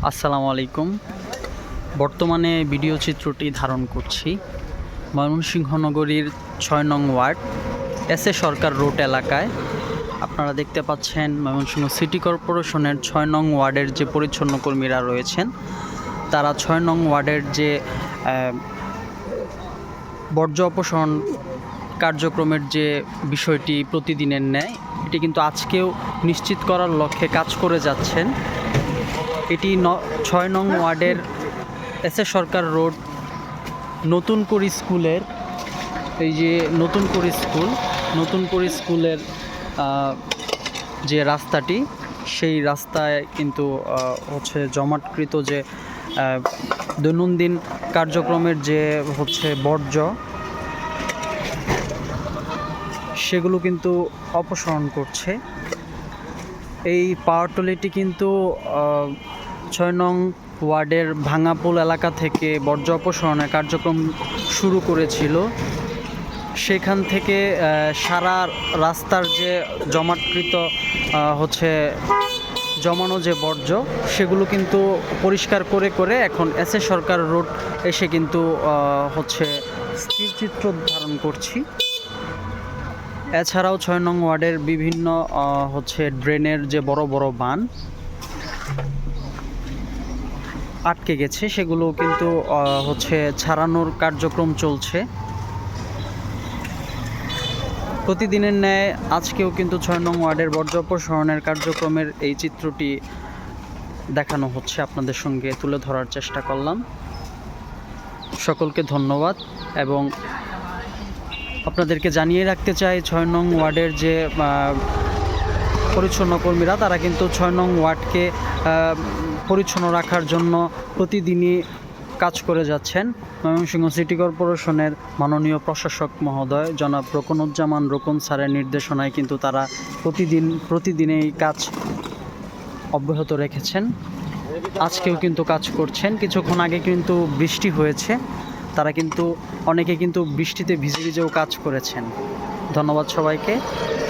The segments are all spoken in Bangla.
আসসালামু আলাইকুম। বর্তমানে ভিডিও চিত্রটি ধারণ করছি ময়মনসিংহ নগরীর ৬ নং ward S A Sarkar road এলাকায়। আপনারা দেখতে পাচ্ছেন ময়মনসিংহ সিটি কর্পোরেশনের ৬ নং ওয়ার্ডের যে পরিচ্ছন্ন কর্মীরা রয়েছেন, তারা ৬ নং ওয়ার্ডের যে বর্জ্য অপসারণ কার্যক্রমের যে বিষয়টি প্রতিদিনের ন্যায়, এটি কিন্তু আজকেও নিশ্চিত করার লক্ষ্যে কাজ করে যাচ্ছেন। এটি ৬ নং ওয়ার্ডের এস এ সরকার রোড নতুনপুর স্কুলের, এই যে নতুনপুর স্কুলের যে রাস্তাটি, সেই রাস্তায় কিন্তু হচ্ছে জমাটকৃত যে দৈনন্দিন কার্যক্রমের যে হচ্ছে বর্জ্য, সেগুলো কিন্তু অপসারণ করছে। এই পাওয়ার ট্রলিটি কিন্তু ৬ নং ওয়ার্ডের ভাঙাপোল এলাকা থেকে বর্জ্য অপসারণের কার্যক্রম শুরু করেছিল। সেখান থেকে সারা রাস্তার যে জমাটকৃত জমানো যে বর্জ্য, সেগুলো কিন্তু পরিষ্কার করে এখন এস এ সরকার রোড এসে কিন্তু স্থির চিত্র ধারণ করছি। এছাড়াও ৬ নং ওয়ার্ডের বিভিন্ন ড্রেনের যে বড় বড় বান আটকে গেছে, সেগুলো কিন্তু ছাড়ানোর কার্যক্রম চলছে। প্রতিদিনের ন্যায় আজকেও কিন্তু ৬ নং ওয়ার্ডের বর্জ্য অপসারণের কার্যক্রমের এই চিত্রটি দেখানো হচ্ছে, আপনাদের সঙ্গে তুলে ধরার চেষ্টা করলাম। সকলকে ধন্যবাদ। এবং আপনাদেরকে জানিয়ে রাখতে চাই, ৬ নং ওয়ার্ডের যে পরিচ্ছন্ন কর্মীরা, তারা কিন্তু ৬ নং ওয়ার্ডকে পরিচ্ছন্ন রাখার জন্য প্রতিদিনই কাজ করে যাচ্ছেন। ময়মনসিংহ সিটি কর্পোরেশনের মাননীয় প্রশাসক মহোদয় জনাব রোকনুজ্জামান রোকন স্যারের নির্দেশনায় কিন্তু তারা প্রতিদিন এই কাজ অব্যাহত রেখেছেন। আজকেও কিন্তু কাজ করছেন। কিছুক্ষণ আগে কিন্তু বৃষ্টি হয়েছে, তারা কিন্তু অনেকে কিন্তু বৃষ্টিতে ভিজেও কাজ করেছেন। ধন্যবাদ সবাইকে।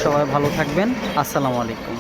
সবাই ভালো থাকবেন। আসসালামু আলাইকুম।